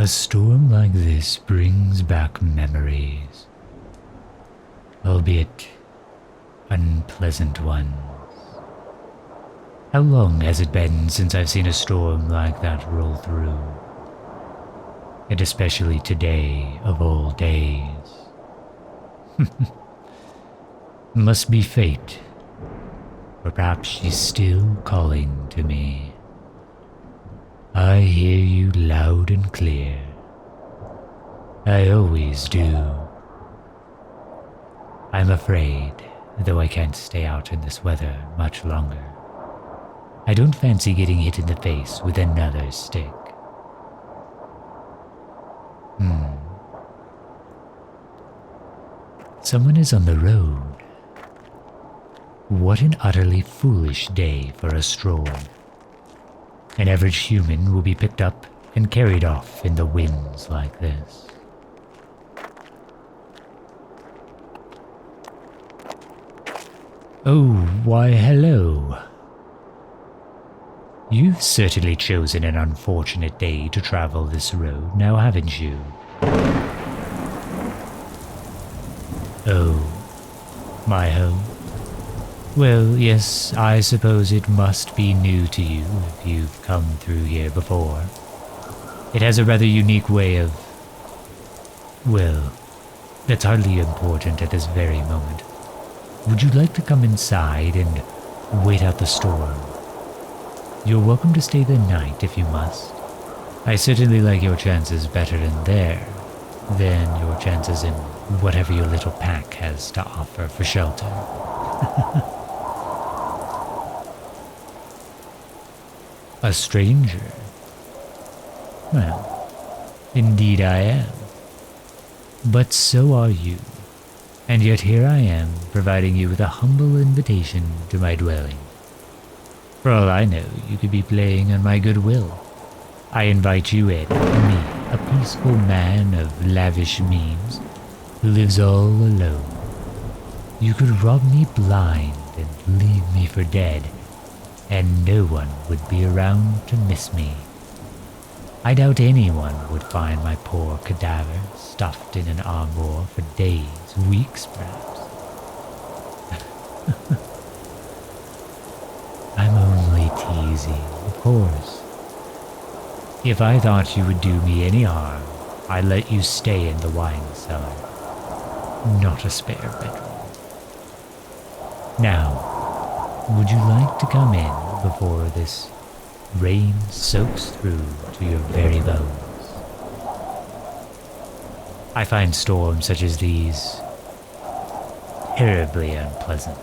A storm like this brings back memories, albeit unpleasant ones. How long has it been since I've seen a storm like that roll through? And especially today of all days. Must be fate, or perhaps she's still calling to me. I hear you loud and clear. I always do. I'm afraid, though I can't stay out in this weather much longer. I don't fancy getting hit in the face with another stick. Someone is on the road. What an utterly foolish day for a stroll. An average human will be picked up and carried off in the winds like this. Oh, why hello. You've certainly chosen an unfortunate day to travel this road, now haven't you? Oh, my home? Well, yes, I suppose it must be new to you if you've come through here before. It has a rather unique way of... well, that's hardly important at this very moment. Would you like to come inside and wait out the storm? You're welcome to stay the night if you must. I certainly like your chances better in there than your chances in whatever your little pack has to offer for shelter. A stranger? Well, indeed I am. But so are you. And yet here I am, providing you with a humble invitation to my dwelling. For all I know, you could be playing on my goodwill. I invite you in, me, a peaceful man of lavish means, who lives all alone. You could rob me blind and leave me for dead, and no one would be around to miss me. I doubt anyone would find my poor cadaver stuffed in an armor for days, weeks perhaps. I'm only teasing, of course. If I thought you would do me any harm, I'd let you stay in the wine cellar, not a spare bedroom. Now, would you like to come in before this rain soaks through to your very bones? I find storms such as these terribly unpleasant.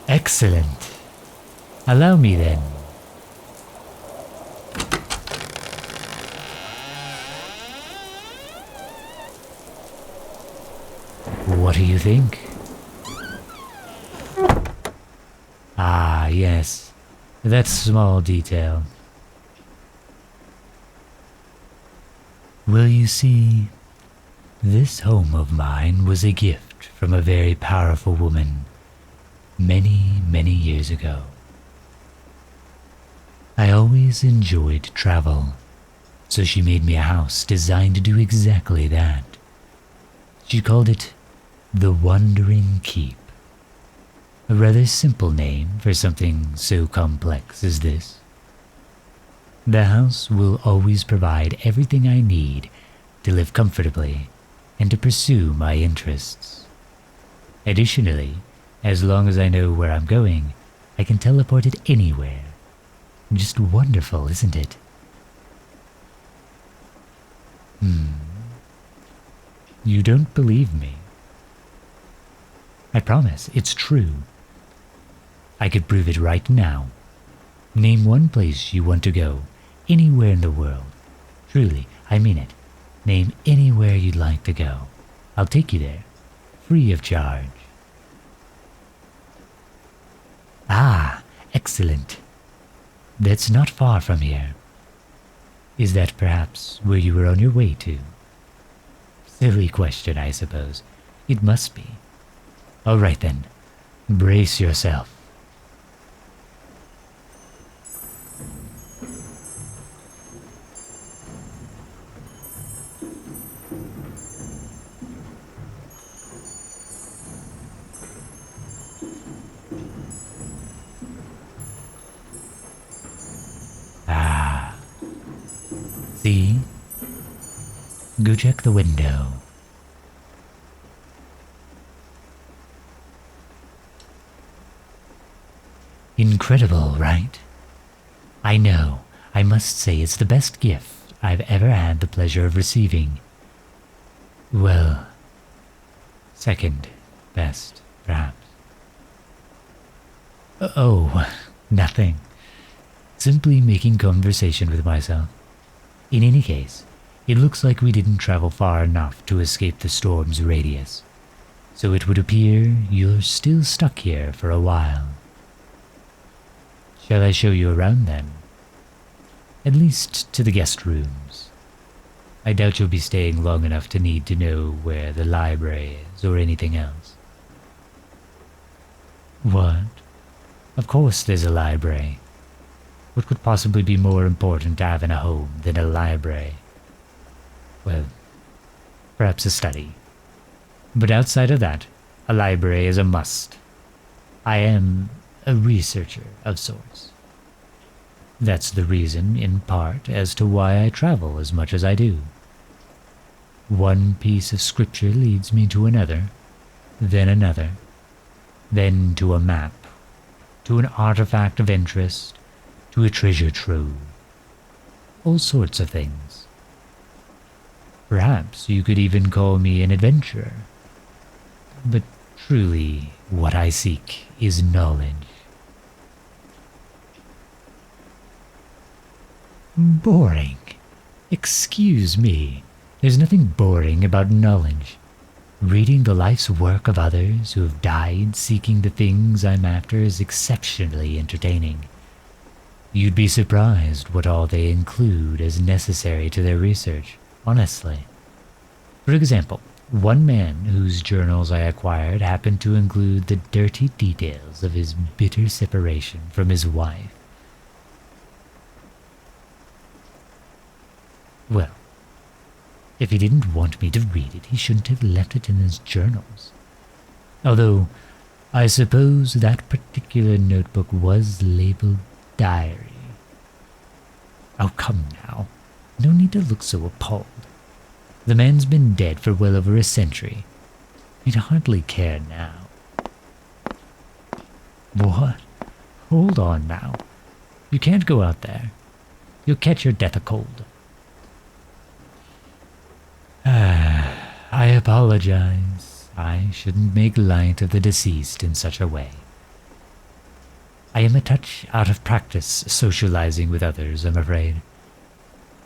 Excellent. Allow me then. What do you think? Ah, yes, that small detail. Well, you see, this home of mine was a gift from a very powerful woman many, many years ago. I always enjoyed travel, so she made me a house designed to do exactly that. She called it the Wandering Keep. A rather simple name for something so complex as this. The house will always provide everything I need to live comfortably and to pursue my interests. Additionally, as long as I know where I'm going, I can teleport it anywhere. Just wonderful, isn't it? You don't believe me? I promise, it's true. I could prove it right now. Name one place you want to go, anywhere in the world. Truly, I mean it. Name anywhere you'd like to go. I'll take you there, free of charge. Ah, excellent. That's not far from here. Is that perhaps where you were on your way to? Silly question, I suppose. It must be. All right then, brace yourself. See? Go check the window. Incredible, right? I know. I must say it's the best gift I've ever had the pleasure of receiving. Well, second best, perhaps. Oh, nothing. Simply making conversation with myself. In any case, it looks like we didn't travel far enough to escape the storm's radius, so it would appear you're still stuck here for a while. Shall I show you around then? At least to the guest rooms. I doubt you'll be staying long enough to need to know where the library is or anything else. What? Of course there's a library. What could possibly be more important to have in a home than a library? Well, perhaps a study. But outside of that, a library is a must. I am a researcher of sorts. That's the reason, in part, as to why I travel as much as I do. One piece of scripture leads me to another, then to a map, to an artifact of interest, to a treasure trove. All sorts of things. Perhaps you could even call me an adventurer. But truly, what I seek is knowledge. Boring. Excuse me. There's nothing boring about knowledge. Reading the life's work of others who have died seeking the things I'm after is exceptionally entertaining. You'd be surprised what all they include as necessary to their research, honestly. For example, one man whose journals I acquired happened to include the dirty details of his bitter separation from his wife. Well, if he didn't want me to read it, he shouldn't have left it in his journals. Although, I suppose that particular notebook was labeled diary. Oh, come now. No need to look so appalled. The man's been dead for well over a century. He'd hardly care now. What? Hold on now. You can't go out there. You'll catch your death a cold. I apologize. I shouldn't make light of the deceased in such a way. I am a touch out of practice socializing with others, I'm afraid.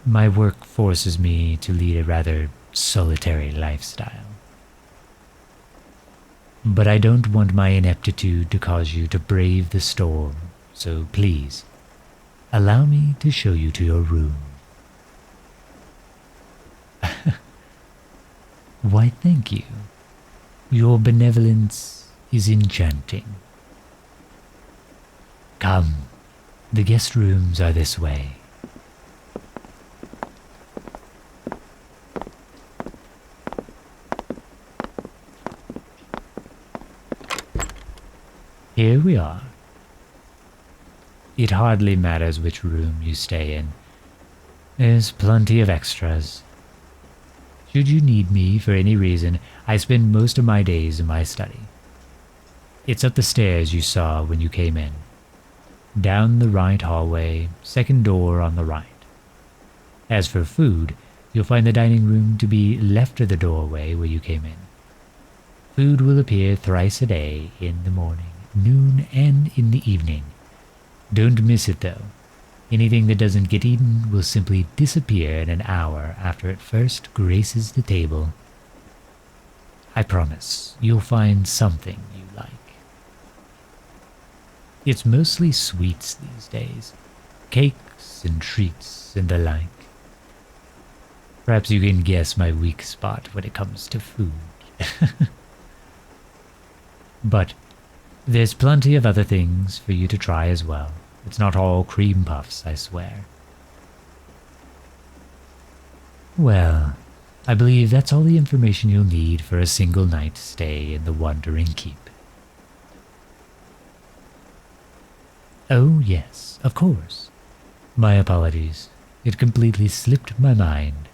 My work forces me to lead a rather solitary lifestyle. But I don't want my ineptitude to cause you to brave the storm, so please, allow me to show you to your room. Why, thank you. Your benevolence is enchanting. Come, the guest rooms are this way. Here we are. It hardly matters which room you stay in. There's plenty of extras. Should you need me for any reason, I spend most of my days in my study. It's up the stairs you saw when you came in. Down the right hallway, second door on the right. As for food, you'll find the dining room to be left of the doorway where you came in. Food will appear thrice a day, in the morning, noon, and in the evening. Don't miss it though. Anything that doesn't get eaten will simply disappear in an hour after it first graces the table. I promise you'll find something you like. It's mostly sweets these days, cakes and treats and the like. Perhaps you can guess my weak spot when it comes to food. But there's plenty of other things for you to try as well. It's not all cream puffs, I swear. Well, I believe that's all the information you'll need for a single night stay in the Wandering Keep. Oh yes, of course. My apologies. It completely slipped my mind.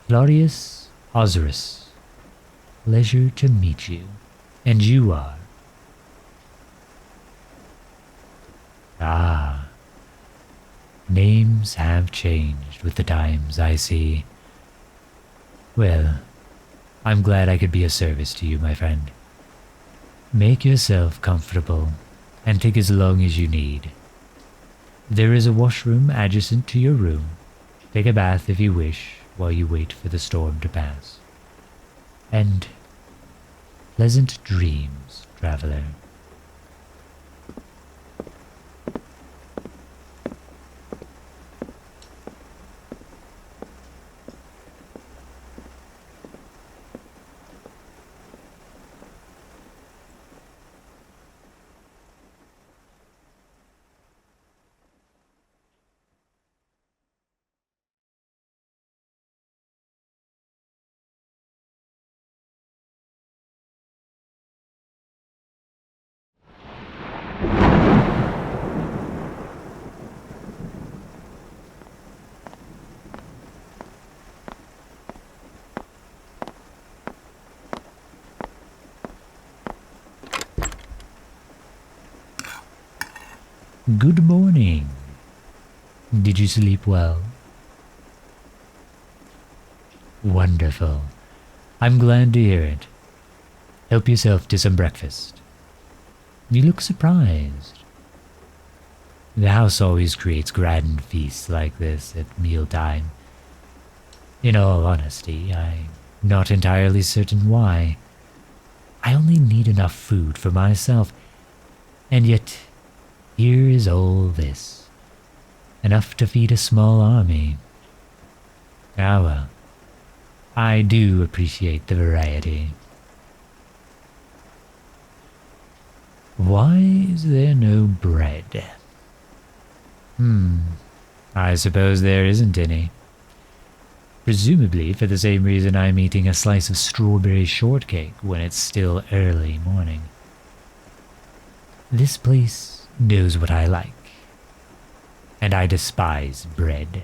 Claudius Ozarus. Pleasure to meet you. And you are? Ah. Names have changed with the times, I see. Well, I'm glad I could be of service to you, my friend. Make yourself comfortable and take as long as you need. There is a washroom adjacent to your room. Take a bath if you wish while you wait for the storm to pass. And pleasant dreams, traveler. Good morning. Did you sleep well? Wonderful. I'm glad to hear it. Help yourself to some breakfast. You look surprised. The house always creates grand feasts like this at mealtime. In all honesty, I'm not entirely certain why. I only need enough food for myself, and yet here is all this. Enough to feed a small army. Ah well, I do appreciate the variety. Why is there no bread? I suppose there isn't any. Presumably for the same reason I'm eating a slice of strawberry shortcake when it's still early morning. This place knows what I like, and I despise bread.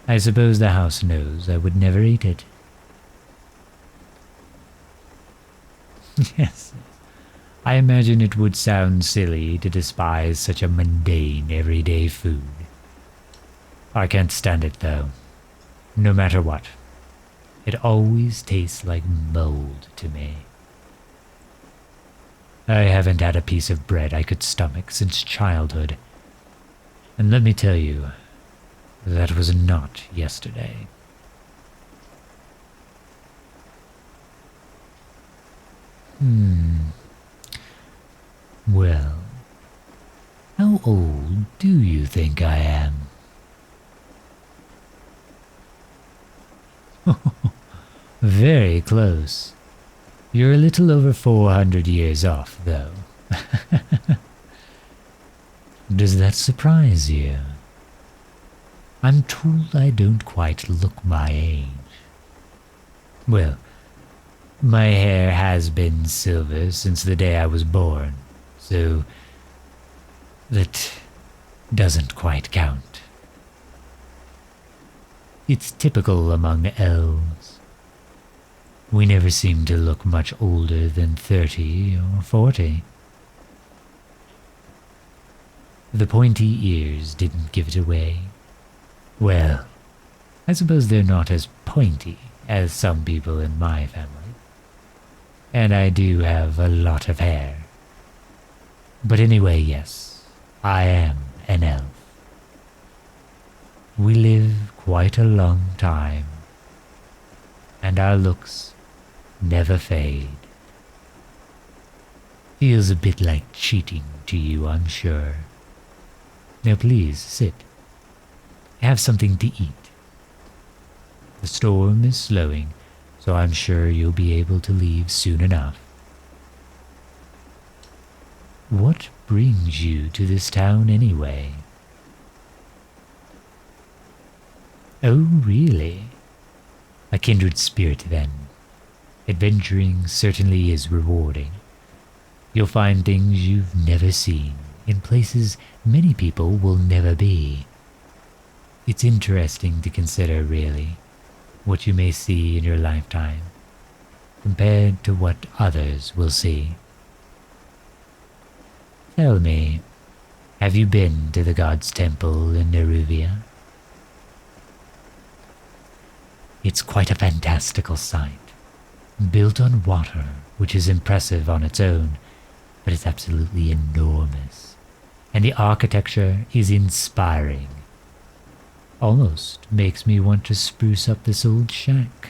I suppose the house knows I would never eat it. Yes, I imagine it would sound silly to despise such a mundane, everyday food. I can't stand it, though. No matter what. It always tastes like mold to me. I haven't had a piece of bread I could stomach since childhood. And let me tell you, that was not yesterday. Well, how old do you think I am? Very close. You're a little over 400 years off, though. Does that surprise you? I'm told I don't quite look my age. Well, my hair has been silver since the day I was born, so that doesn't quite count. It's typical among elves. We never seem to look much older than 30 or 40. The pointy ears didn't give it away. Well, I suppose they're not as pointy as some people in my family. And I do have a lot of hair. But anyway, yes, I am an elf. We live quite a long time, and our looks never fade. Feels a bit like cheating to you, I'm sure. Now please, sit. Have something to eat. The storm is slowing, so I'm sure you'll be able to leave soon enough. What brings you to this town anyway? Oh, really? A kindred spirit, then. Adventuring certainly is rewarding. You'll find things you've never seen in places many people will never be. It's interesting to consider, really, what you may see in your lifetime compared to what others will see. Tell me, have you been to the god's temple in Neruvia? It's quite a fantastical sight, built on water, which is impressive on its own, but it's absolutely enormous, and the architecture is inspiring. Almost makes me want to spruce up this old shack.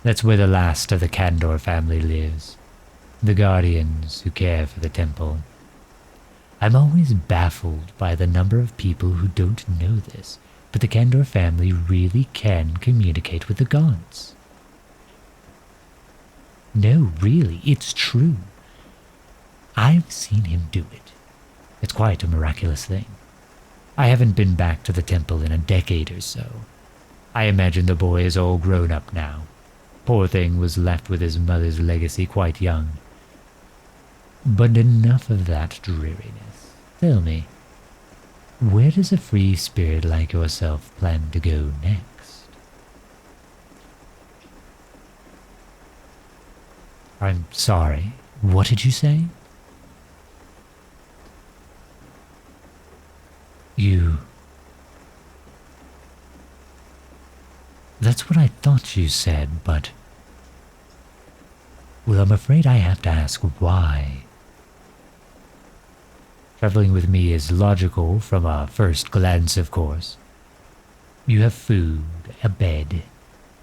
That's where the last of the Kandor family lives, the guardians who care for the temple. I'm always baffled by the number of people who don't know this, but the Kandor family really can communicate with the gods. No, really, it's true. I've seen him do it. It's quite a miraculous thing. I haven't been back to the temple in a decade or so. I imagine the boy is all grown up now. Poor thing was left with his mother's legacy quite young. But enough of that dreariness. Tell me, where does a free spirit like yourself plan to go next? I'm sorry, what did you say? That's what I thought you said, but... Well, I'm afraid I have to ask why. Traveling with me is logical from a first glance, of course. You have food, a bed,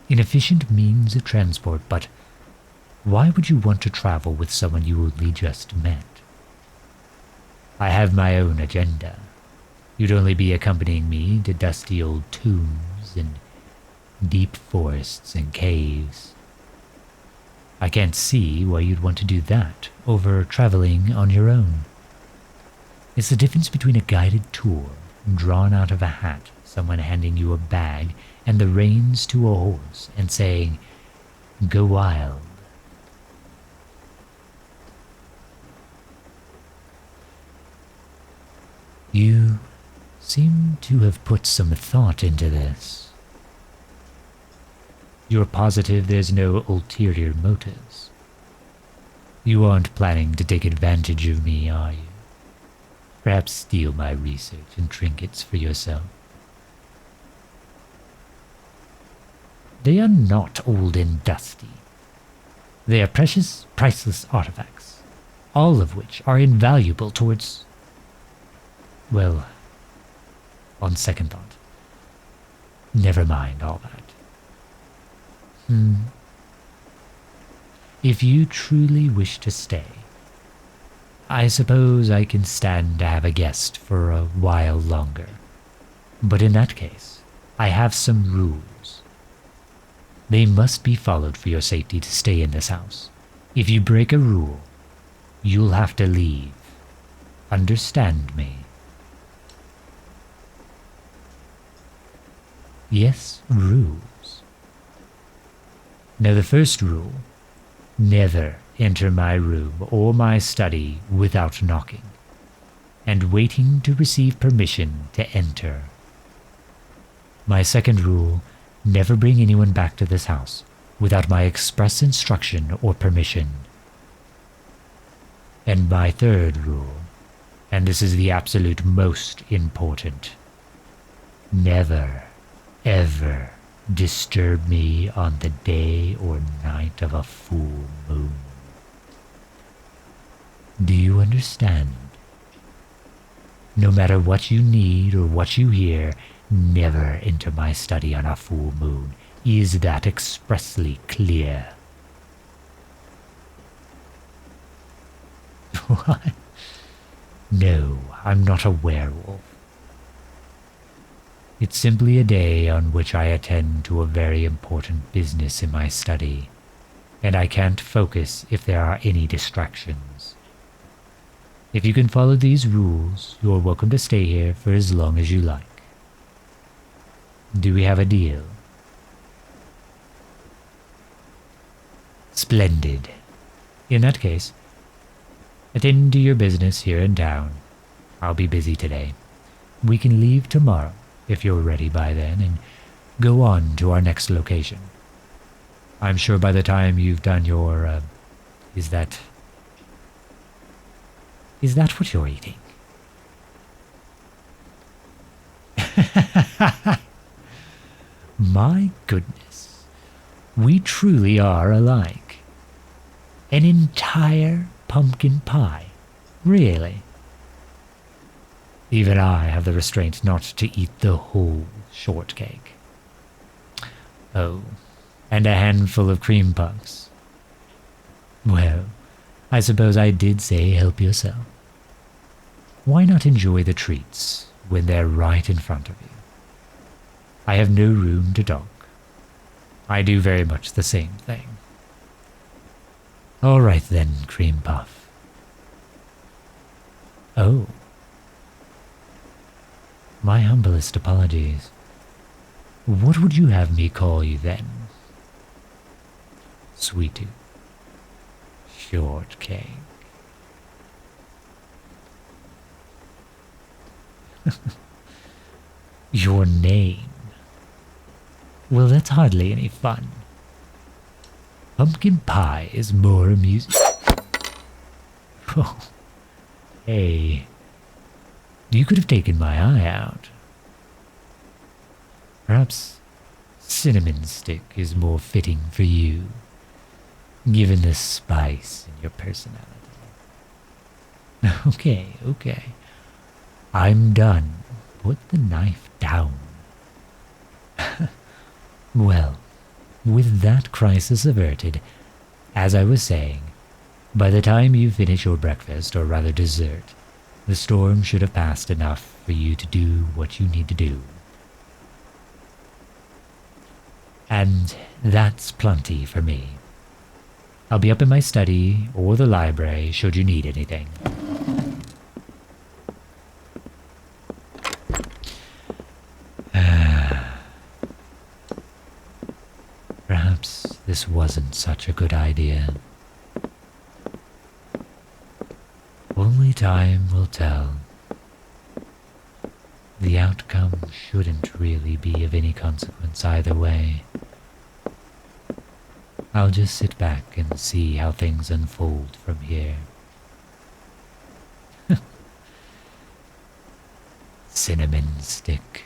an efficient means of transport, but why would you want to travel with someone you only just met? I have my own agenda. You'd only be accompanying me to dusty old tombs and deep forests and caves. I can't see why you'd want to do that over traveling on your own. It's the difference between a guided tour drawn out of a hat, someone handing you a bag and the reins to a horse and saying, "Go wild." You seem to have put some thought into this. You're positive there's no ulterior motives. You aren't planning to take advantage of me, are you? Perhaps steal my research and trinkets for yourself? They are not old and dusty. They are precious, priceless artifacts, all of which are invaluable towards... Well, on second thought, never mind all that. If you truly wish to stay, I suppose I can stand to have a guest for a while longer. But in that case, I have some rules. They must be followed for your safety to stay in this house. If you break a rule, you'll have to leave. Understand me? Yes, rules. Now the first rule, never enter my room or my study without knocking, and waiting to receive permission to enter. My second rule, never bring anyone back to this house without my express instruction or permission. And my third rule, and this is the absolute most important, never, ever disturb me on the day or night of a full moon. Do you understand? No matter what you need or what you hear, never enter my study on a full moon. Is that expressly clear? What? No, I'm not a werewolf. It's simply a day on which I attend to a very important business in my study, and I can't focus if there are any distractions. If you can follow these rules, you're welcome to stay here for as long as you like. Do we have a deal? Splendid. In that case, attend to your business here in town. I'll be busy today. We can leave tomorrow if you're ready by then, and go on to our next location. I'm sure by the time you've done your, is that what you're eating? My goodness, we truly are alike. An entire pumpkin pie, really? Even I have the restraint not to eat the whole shortcake. Oh, and a handful of cream puffs. Well, I suppose I did say help yourself. Why not enjoy the treats when they're right in front of you? I have no room to talk. I do very much the same thing. All right then, cream puff. Oh. My humblest apologies. What would you have me call you then? Sweetie. Shortcake. Your name? Well, that's hardly any fun. Pumpkin pie is more amusing. Oh, hey. You could have taken my eye out. Perhaps cinnamon stick is more fitting for you, given the spice in your personality. Okay. I'm done. Put the knife down. Well, with that crisis averted, as I was saying, by the time you finish your breakfast, or rather dessert, the storm should have passed enough for you to do what you need to do. And that's plenty for me. I'll be up in my study or the library should you need anything. Perhaps this wasn't such a good idea. Only time will tell. The outcome shouldn't really be of any consequence either way. I'll just sit back and see how things unfold from here. Cinnamon stick.